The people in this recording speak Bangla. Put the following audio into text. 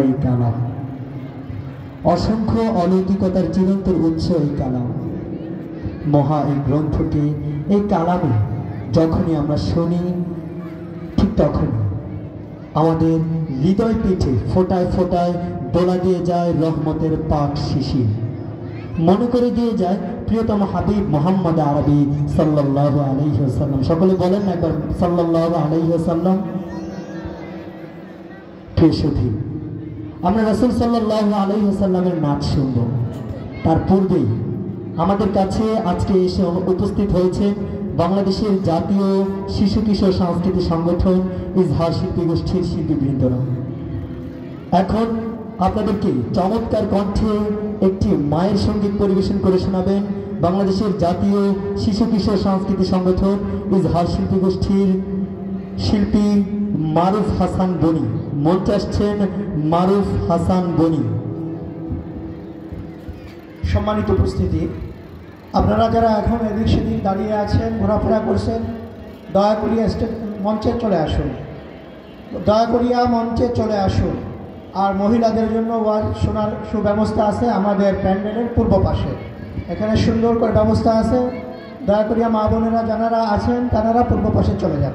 এই কালাম অসংখ্য অলৌকিকতার চিরন্তর উৎস। এই কালাম মহা এই গ্রন্থকে, এই কালামে যখনই আমরা শুনি ঠিক তখনই আমাদের হৃদয় পিঠে ফোটায় ফোটায় দোলা দিয়ে যায় রহমতের পাক শিশির, মনে করে দিয়ে যায় প্রিয়তম হাবিব মুহাম্মদ আরবি সাল্লাল্লাহু আলাইহি ওয়াসাল্লাম। সকলে বলেন না একবার সাল্লাল্লাহু আলাইহি ওয়াসাল্লাম। প্রিয় সুধী, আমরা রাসূল সাল্লাল্লাহু আলাইহি ওয়াসাল্লামের নাচ শুনব। তার পূর্বেই আমাদের কাছে আজকে এসে উপস্থিত হয়েছেন বাংলাদেশের জাতীয় শিশু কিশোর সাংস্কৃতিক সংগঠন ইজহার শিল্পী গোষ্ঠীর শিল্পীবৃন্দরা। এখন আপনাদেরকে চমৎকার কণ্ঠে একটি মায়ের সঙ্গীত পরিবেশন করে শোনাবেন বাংলাদেশের জাতীয় শিশু কিশোর সাংস্কৃতিক সংগঠন ইজহার শিল্পী গোষ্ঠীর শিল্পী মারুফ হাসান বনি। মঞ্চে আসছেন মারুফ হাসান বনি। সম্মানিত উপস্থিতি, আপনারা যারা এখন এদিক সেদিক দাঁড়িয়ে আছেন, ঘোরাফেরা করছেন, দয়া করিয়া মঞ্চে চলে আসুন, দয়া করিয়া মঞ্চে চলে আসুন। আর মহিলাদের জন্য ওয়াজ শোনার সুব্যবস্থা আছে আমাদের প্যান্ডেলের পূর্ব পাশে, এখানে সুন্দর করে ব্যবস্থা আছে। দয়া করিয়া মা বোনেরা যারা আছেন তারা পূর্ব পাশে চলে যান।